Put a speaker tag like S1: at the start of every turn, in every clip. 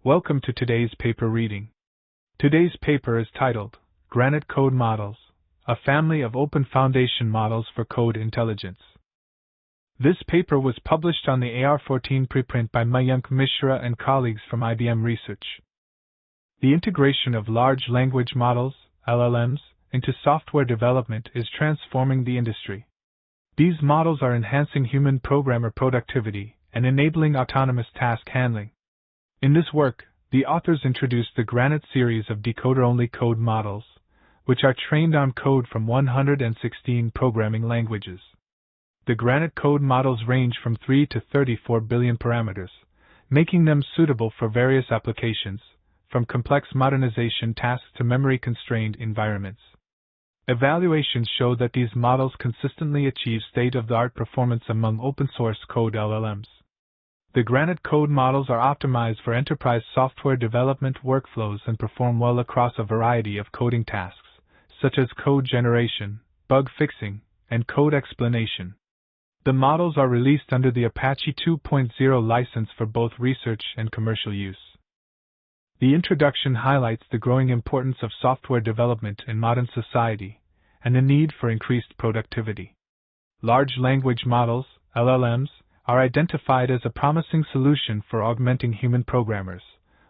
S1: Welcome to today's paper reading. Today's paper is titled, Granite Code Models, a family of open foundation models for code intelligence. This paper was published on the AR14 preprint by Mayank, Mishra and colleagues from IBM Research. The integration of large language models, LLMs, into software development is transforming the industry. These models are enhancing human programmer productivity and enabling autonomous task handling. In this work, the authors introduced the Granite series of decoder-only code models, which are trained on code from 116 programming languages. The Granite code models range from 3 to 34 billion parameters, making them suitable for various applications, from complex modernization tasks to memory-constrained environments. Evaluations show that these models consistently achieve state-of-the-art performance among open-source code LLMs. The Granite code models are optimized for enterprise software development workflows and perform well across a variety of coding tasks, such as code generation, bug fixing, and code explanation. The models are released under the Apache 2.0 license for both research and commercial use. The introduction highlights the growing importance of software development in modern society and the need for increased productivity. Large language models, LLMs, are identified as a promising solution for augmenting human programmers,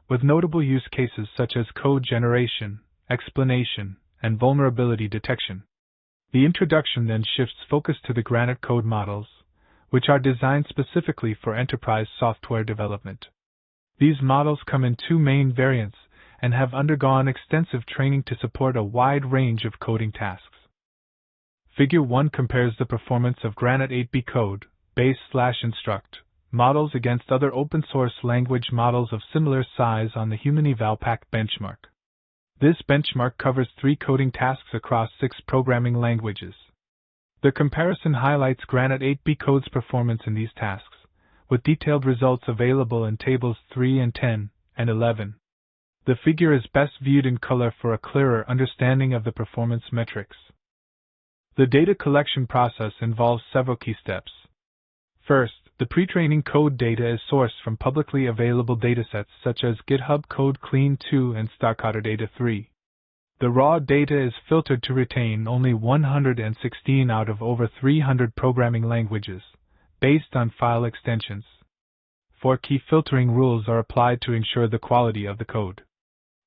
S1: with notable use cases such as code generation, explanation, and vulnerability detection. The introduction then shifts focus to the Granite code models, which are designed specifically for enterprise software development. These models come in two main variants and have undergone extensive training to support a wide range of coding tasks. Figure 1 compares the performance of Granite 8B code, base/instruct, models against other open-source language models of similar size on the Human EvalPack benchmark. This benchmark covers 3 coding tasks across 6 programming languages. The comparison highlights Granite 8B code's performance in these tasks, with detailed results available in tables 3 and 10 and 11. The figure is best viewed in color for a clearer understanding of the performance metrics. The data collection process involves several key steps. First, the pre-training code data is sourced from publicly available datasets such as GitHub Code Clean 2 and Staccato Data 3. The raw data is filtered to retain only 116 out of over 300 programming languages, based on file extensions. 4 key filtering rules are applied to ensure the quality of the code.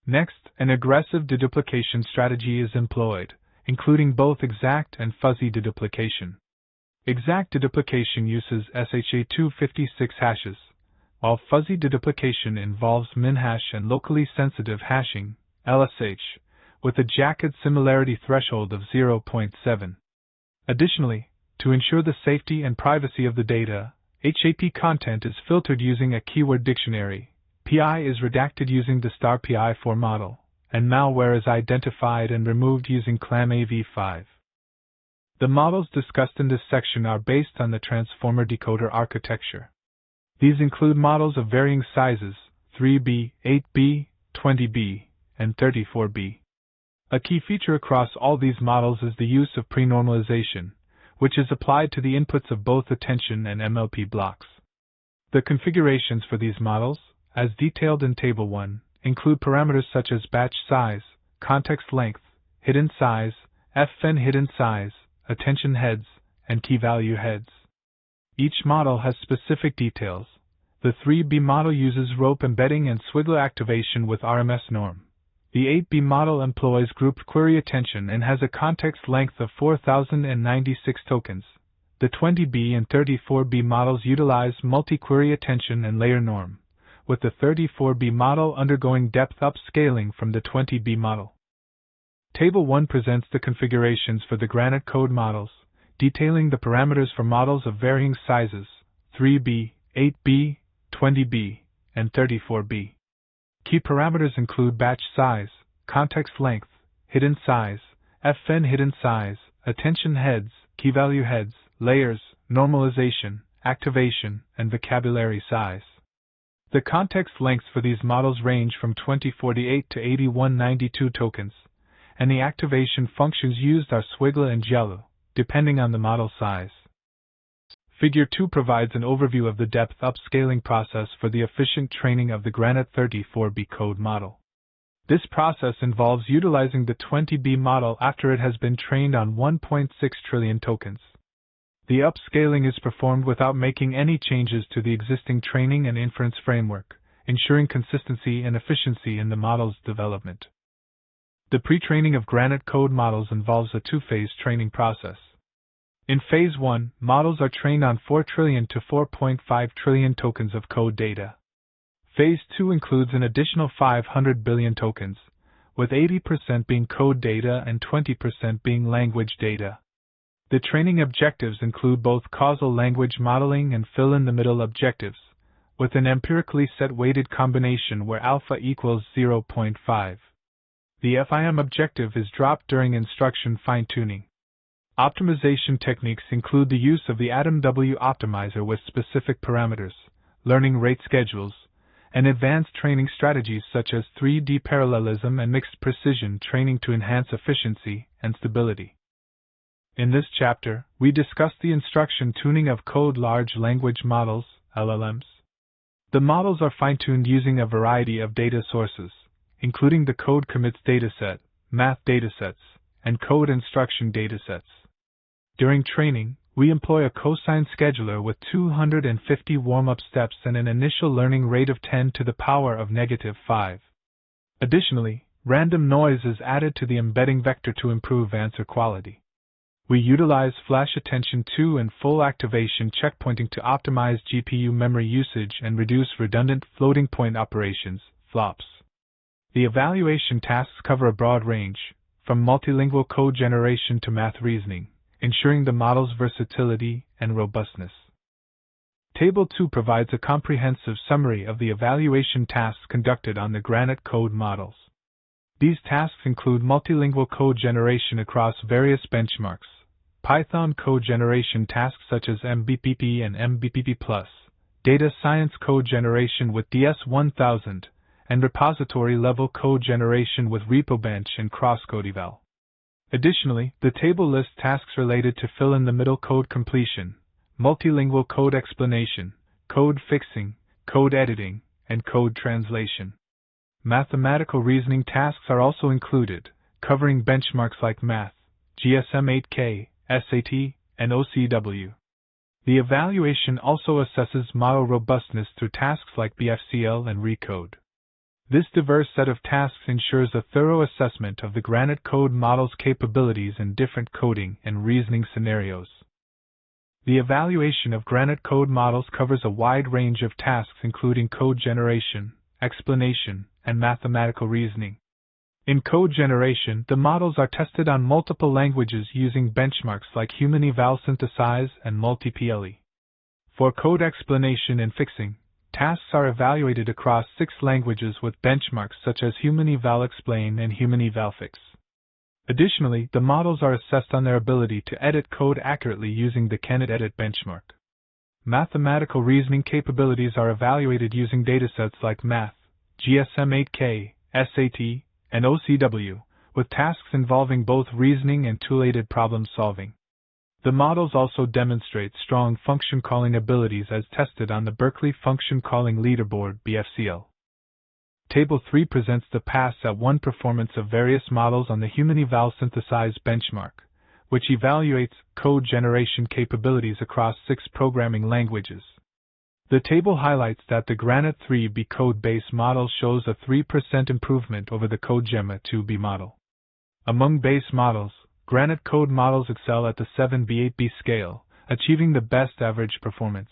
S1: Next, an aggressive deduplication strategy is employed, including both exact and fuzzy deduplication. Exact deduplication uses SHA-256 hashes, while fuzzy deduplication involves minhash and locally sensitive hashing, LSH, with a jagged similarity threshold of 0.7. Additionally, to ensure the safety and privacy of the data, HAP content is filtered using a keyword dictionary, PI is redacted using the *PI4 model, and malware is identified and removed using ClamAV5. The models discussed in this section are based on the transformer decoder architecture. These include models of varying sizes, 3B, 8B, 20B, and 34B. A key feature across all these models is the use of prenormalization, which is applied to the inputs of both attention and MLP blocks. The configurations for these models, as detailed in Table 1, include parameters such as batch size, context length, hidden size, FN hidden size, attention heads, and key value heads. Each model has specific details. The 3B model uses rope embedding and swiggle activation with RMS norm. The 8B model employs grouped query attention and has a context length of 4096 tokens. The 20B and 34B models utilize multi-query attention and layer norm, with the 34B model undergoing depth upscaling from the 20B model. Table 1 presents the configurations for the Granite code models, detailing the parameters for models of varying sizes, 3B, 8B, 20B, and 34B. Key parameters include batch size, context length, hidden size, FN hidden size, attention heads, key value heads, layers, normalization, activation, and vocabulary size. The context lengths for these models range from 2048 to 8192 tokens, and the activation functions used are swiggle and jello, depending on the model size. Figure 2 provides an overview of the depth upscaling process for the efficient training of the Granite 34B code model. This process involves utilizing the 20B model after it has been trained on 1.6 trillion tokens. The upscaling is performed without making any changes to the existing training and inference framework, ensuring consistency and efficiency in the model's development. The pre-training of Granite code models involves a two-phase training process. In Phase 1, models are trained on 4 trillion to 4.5 trillion tokens of code data. Phase 2 includes an additional 500 billion tokens, with 80% being code data and 20% being language data. The training objectives include both causal language modeling and fill-in-the-middle objectives, with an empirically set weighted combination where alpha equals 0.5. The FIM objective is dropped during instruction fine-tuning. Optimization techniques include the use of the Atom W optimizer with specific parameters, learning rate schedules, and advanced training strategies such as 3D parallelism and mixed precision training to enhance efficiency and stability. In this chapter, we discuss the instruction tuning of code large language models, LLMs. The models are fine-tuned using a variety of data sources, including the code commits dataset, math datasets, and code instruction datasets. During training, we employ a cosine scheduler with 250 warm-up steps and an initial learning rate of 10 to the power of -5. Additionally, random noise is added to the embedding vector to improve answer quality. We utilize flash attention to and full activation checkpointing to optimize GPU memory usage and reduce redundant floating point operations, flops. The evaluation tasks cover a broad range, from multilingual code generation to math reasoning, ensuring the model's versatility and robustness. Table 2 provides a comprehensive summary of the evaluation tasks conducted on the Granite code models. These tasks include multilingual code generation across various benchmarks, Python code generation tasks such as MBPP and MBPP+, data science code generation with DS1000, and repository-level code generation with RepoBench and crosscode eval. Additionally, the table lists tasks related to fill-in-the-middle code completion, multilingual code explanation, code fixing, code editing, and code translation. Mathematical reasoning tasks are also included, covering benchmarks like Math, GSM-8K, SAT, and OCW. The evaluation also assesses model robustness through tasks like BFCL and Recode. This diverse set of tasks ensures a thorough assessment of the Granite code model's capabilities in different coding and reasoning scenarios. The evaluation of Granite code models covers a wide range of tasks including code generation, explanation, and mathematical reasoning. In code generation, the models are tested on multiple languages using benchmarks like Human Eval Synthesize and MultiPLE. For code explanation and fixing, tasks are evaluated across 6 languages with benchmarks such as Human Eval Explain and Human Eval Fix. Additionally, the models are assessed on their ability to edit code accurately using the Kennett Edit benchmark. Mathematical reasoning capabilities are evaluated using datasets like Math, GSM-8K, SAT, and OCW, with tasks involving both reasoning and tool-aided problem solving. The models also demonstrate strong function calling abilities as tested on the Berkeley Function Calling Leaderboard (BFCL). Table 3 presents the Pass-at-1 performance of various models on the Human Eval Synthesize benchmark, which evaluates code generation capabilities across 6 programming languages. The table highlights that the Granite 3B code-based model shows a 3% improvement over the CodeGemma 2B model. Among base models, Granite code models excel at the 7B-8B scale, achieving the best average performance.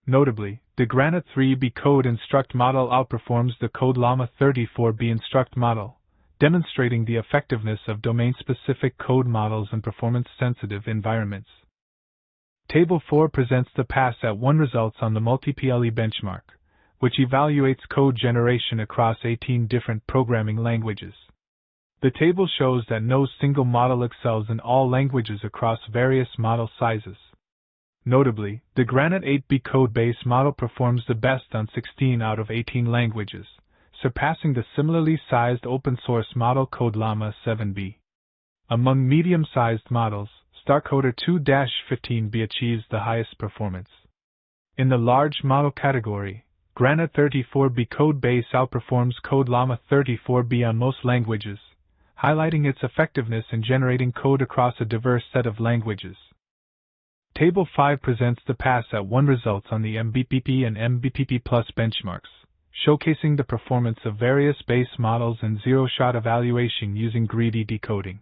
S1: Notably, the Granite 3B code instruct model outperforms the CodeLlama 34B instruct model, demonstrating the effectiveness of domain-specific code models in performance-sensitive environments. Table 4 presents the Pass-at-1 results on the MultiPLE benchmark, which evaluates code generation across 18 different programming languages. The table shows that no single model excels in all languages across various model sizes. Notably, the Granite 8B code-based model performs the best on 16 out of 18 languages, surpassing the similarly sized open-source model CodeLlama 7B. Among medium-sized models, StarCoder 2-15B achieves the highest performance. In the large model category, Granite 34B codebase outperforms CodeLlama 34B on most languages, highlighting its effectiveness in generating code across a diverse set of languages. Table 5 presents the Pass-at-1 results on the MBPP and MBPP Plus benchmarks, showcasing the performance of various base models and zero-shot evaluation using greedy decoding.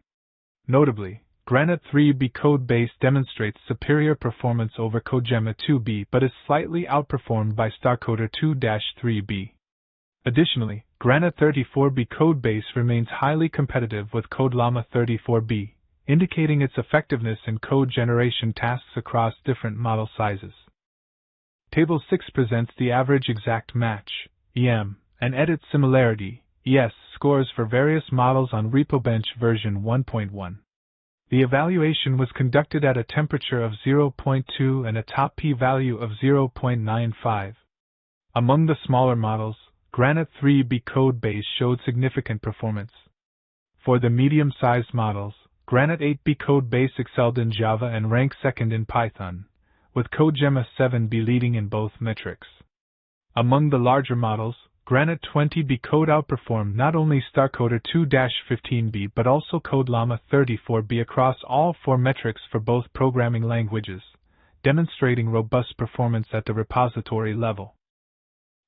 S1: Notably, Granite 3B codebase demonstrates superior performance over CodeGemma 2B but is slightly outperformed by StarCoder 2-3B. Additionally, Granite 34B codebase remains highly competitive with CodeLlama 34B, indicating its effectiveness in code generation tasks across different model sizes. Table 6 presents the average exact match, EM, and edit similarity, ES, scores for various models on RepoBench version 1.1. The evaluation was conducted at a temperature of 0.2 and a top p-value of 0.95. Among the smaller models, Granite 3B codebase showed significant performance. For the medium-sized models, Granite 8B codebase excelled in Java and ranked second in Python, with CodeGemma 7B leading in both metrics. Among the larger models, Granite 20B code outperformed not only StarCoder 2-15B but also CodeLlama 34B across all four metrics for both programming languages, demonstrating robust performance at the repository level.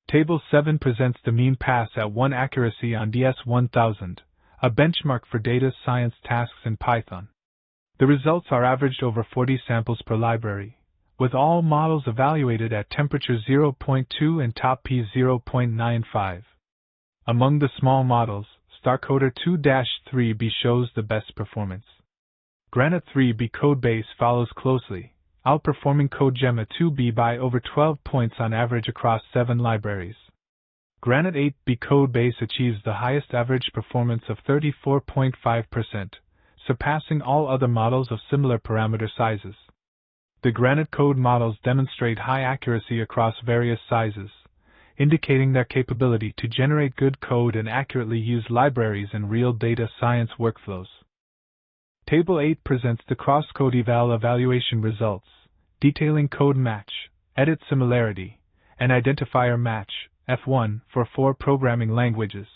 S1: Table 7 presents the mean pass-at-1 accuracy on DS1000, a benchmark for data science tasks in Python. The results are averaged over 40 samples per library, with all models evaluated at temperature 0.2 and top p 0.95. Among the small models, StarCoder 2-3B shows the best performance. Granite 3B codebase follows closely, outperforming CodeGemma 2B by over 12 points on average across 7 libraries. Granite 8B codebase achieves the highest average performance of 34.5%, surpassing all other models of similar parameter sizes. The Granite code models demonstrate high accuracy across various sizes, indicating their capability to generate good code and accurately use libraries in real data science workflows. Table 8 presents the cross-code eval evaluation results, detailing code match, edit similarity, and identifier match, F1, for 4 programming languages.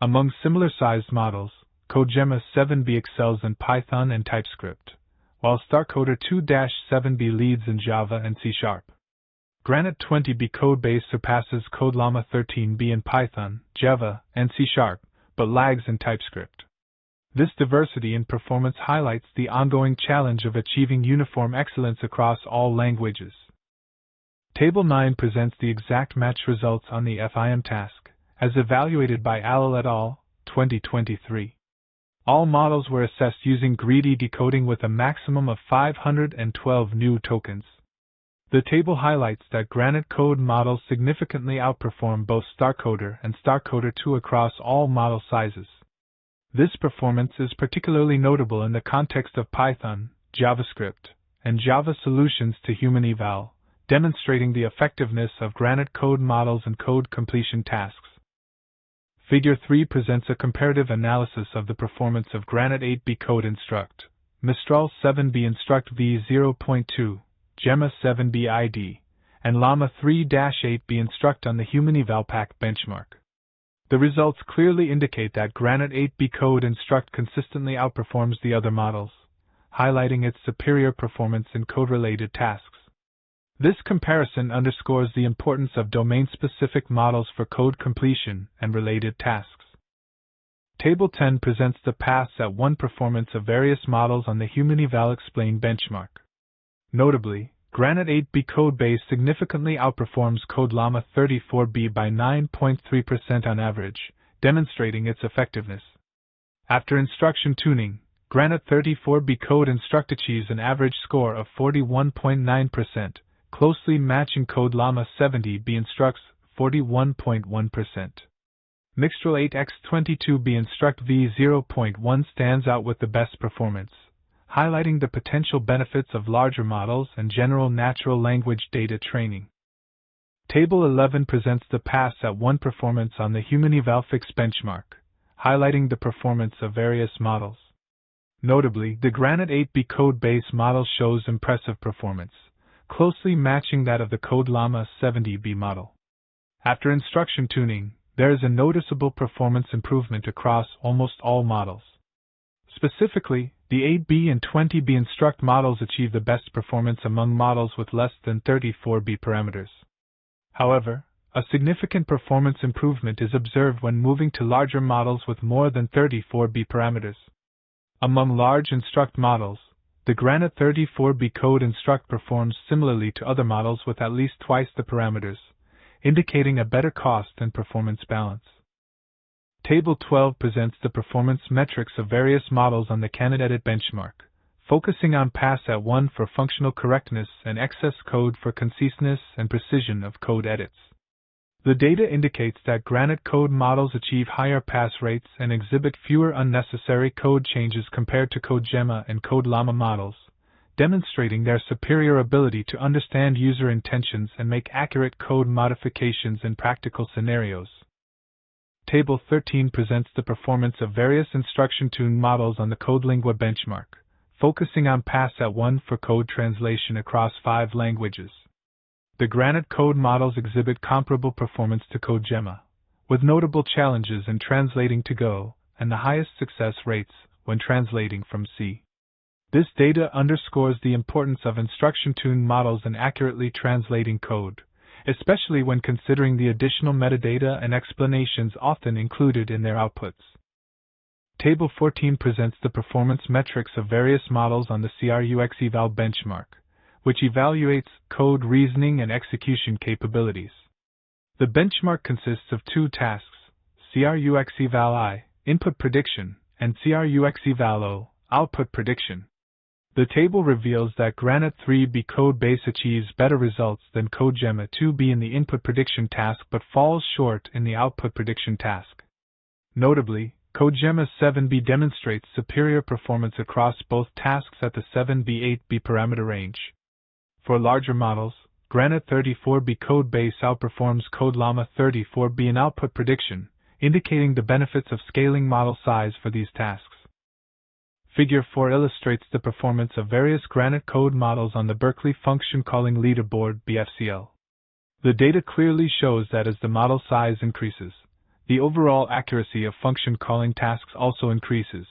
S1: Among similar-sized models, CodeGemma 7B excels in Python and TypeScript, while StarCoder 2-7B leads in Java and C#. Granite 20B codebase surpasses CodeLlama 13B in Python, Java, and C#, but lags in TypeScript. This diversity in performance highlights the ongoing challenge of achieving uniform excellence across all languages. Table 9 presents the exact match results on the FIM task, as evaluated by Alal et al., 2023. All models were assessed using greedy decoding with a maximum of 512 new tokens. The table highlights that Granite code models significantly outperform both StarCoder and StarCoder 2 across all model sizes. This performance is particularly notable in the context of Python, JavaScript, and Java solutions to human eval, demonstrating the effectiveness of Granite code models and code completion tasks. Figure 3 presents a comparative analysis of the performance of Granite 8B Code Instruct, Mistral 7B Instruct v0.2, Gemma 7B ID, and Llama 3-8B Instruct on the Human Eval Pack benchmark. The results clearly indicate that Granite 8B Code Instruct consistently outperforms the other models, highlighting its superior performance in code-related tasks. This comparison underscores the importance of domain-specific models for code completion and related tasks. Table 10 presents the pass-at-1 performance of various models on the Human Eval Explain benchmark. Notably, Granite 8B codebase significantly outperforms CodeLlama 34B by 9.3% on average, demonstrating its effectiveness. After instruction tuning, Granite 34B Code Instruct achieves an average score of 41.9%, closely matching CodeLlama 70B Instruct's 41.1%. Mistral 8x22B Instruct v0.1 stands out with the best performance, highlighting the potential benefits of larger models and general natural language data training. Table 11 presents the pass-at-1 performance on the Human Eval Fix benchmark, highlighting the performance of various models. Notably, the Granite 8B code base model shows impressive performance, closely matching that of the Code Llama 70B model. After instruction tuning, there is a noticeable performance improvement across almost all models. Specifically, the 8B and 20B instruct models achieve the best performance among models with less than 34B parameters. However, a significant performance improvement is observed when moving to larger models with more than 34B parameters. Among large instruct models, the Granite 34B code instruct performs similarly to other models with at least twice the parameters, indicating a better cost and performance balance. Table 12 presents the performance metrics of various models on the candidate benchmark, focusing on pass at 1 for functional correctness and excess code for conciseness and precision of code edits. The data indicates that Granite code models achieve higher pass rates and exhibit fewer unnecessary code changes compared to Code Gemma and Code Llama models, demonstrating their superior ability to understand user intentions and make accurate code modifications in practical scenarios. Table 13 presents the performance of various instruction-tuned models on the CodeLingua benchmark, focusing on pass at 1 for code translation across 5 languages. The Granite code models exhibit comparable performance to Code Gemma, with notable challenges in translating to Go and the highest success rates when translating from C. This data underscores the importance of instruction-tuned models in accurately translating code, especially when considering the additional metadata and explanations often included in their outputs. Table 14 presents the performance metrics of various models on the CRUX eval benchmark, which evaluates code reasoning and execution capabilities. The benchmark consists of 2 tasks, CRUX eval I, input prediction, and CRUX eval O, output prediction. The table reveals that Granite 3B code base achieves better results than Code Gemma 2B in the input prediction task but falls short in the output prediction task. Notably, Code Gemma 7B demonstrates superior performance across both tasks at the 7B-8B parameter range. For larger models, Granite 34B code base outperforms Code Llama 34B in output prediction, indicating the benefits of scaling model size for these tasks. Figure 4 illustrates the performance of various Granite code models on the Berkeley Function Calling Leaderboard (BFCL). The data clearly shows that as the model size increases, the overall accuracy of function calling tasks also increases,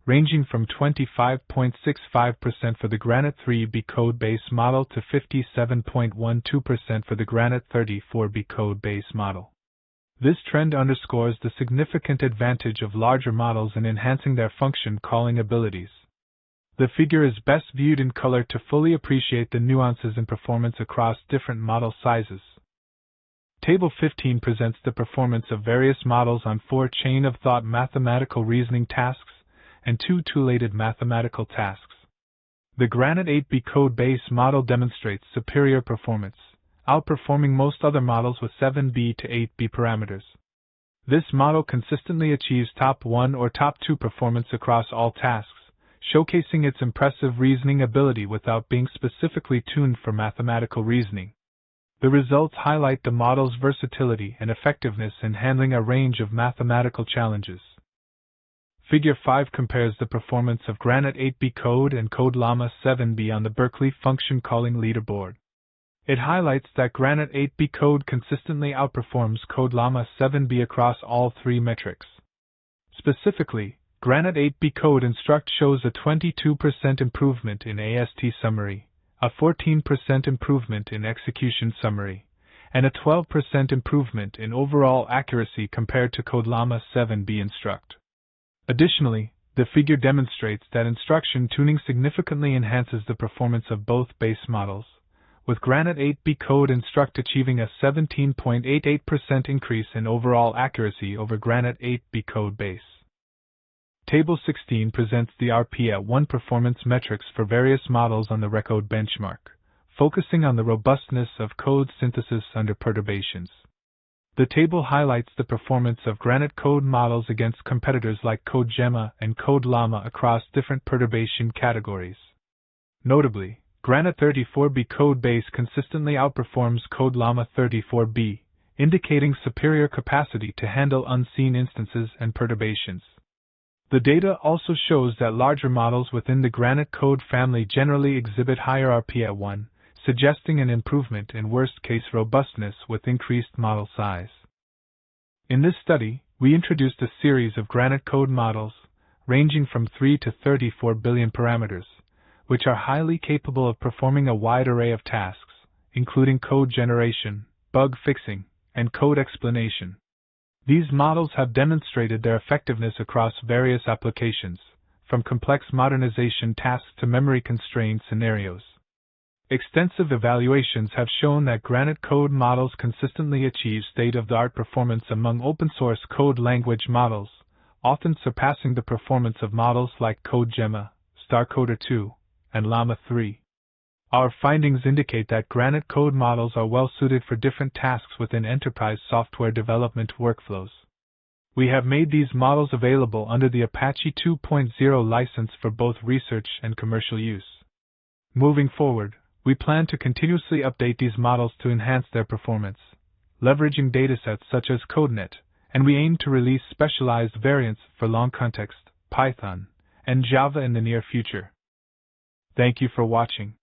S1: ranging from 25.65% for the Granite 3B code base model to 57.12% for the Granite 34B code base model. This trend underscores the significant advantage of larger models in enhancing their function calling abilities. The figure is best viewed in color to fully appreciate the nuances in performance across different model sizes. Table 15 presents the performance of various models on 4 chain-of-thought mathematical reasoning tasks and 2 two-lated mathematical tasks. The Granite 8B code base model demonstrates superior performance, outperforming most other models with 7B to 8B parameters. This model consistently achieves top 1 or top 2 performance across all tasks, showcasing its impressive reasoning ability without being specifically tuned for mathematical reasoning. The results highlight the model's versatility and effectiveness in handling a range of mathematical challenges. Figure 5 compares the performance of Granite 8B code and Code Llama 7B on the Berkeley Function Calling Leaderboard. It highlights that Granite 8B code consistently outperforms Code Llama 7B across all 3 metrics. Specifically, Granite 8B code instruct shows a 22% improvement in AST summary, a 14% improvement in execution summary, and a 12% improvement in overall accuracy compared to Code Llama 7B instruct. Additionally, the figure demonstrates that instruction tuning significantly enhances the performance of both base models, with Granite 8B code instruct achieving a 17.88% increase in overall accuracy over Granite 8B code base. Table 16 presents the RP at 1 performance metrics for various models on the Recode benchmark, focusing on the robustness of code synthesis under perturbations. The table highlights the performance of Granite code models against competitors like Code Gemma and Code Llama across different perturbation categories. Notably, Granite 34B code base consistently outperforms Code Llama 34B, indicating superior capacity to handle unseen instances and perturbations. The data also shows that larger models within the Granite code family generally exhibit higher RP at 1, suggesting an improvement in worst-case robustness with increased model size. In this study, we introduced a series of Granite code models, ranging from 3 to 34 billion parameters, which are highly capable of performing a wide array of tasks, including code generation, bug fixing, and code explanation. These models have demonstrated their effectiveness across various applications, from complex modernization tasks to memory-constrained scenarios. Extensive evaluations have shown that Granite code models consistently achieve state-of-the-art performance among open-source code language models, often surpassing the performance of models like CodeGemma, StarCoder 2, and Llama 3. Our findings indicate that Granite code models are well suited for different tasks within enterprise software development workflows. We have made these models available under the Apache 2.0 license for both research and commercial use. Moving forward, we plan to continuously update these models to enhance their performance, leveraging datasets such as CodeNet, and we aim to release specialized variants for long context, Python, and Java in the near future. Thank you for watching.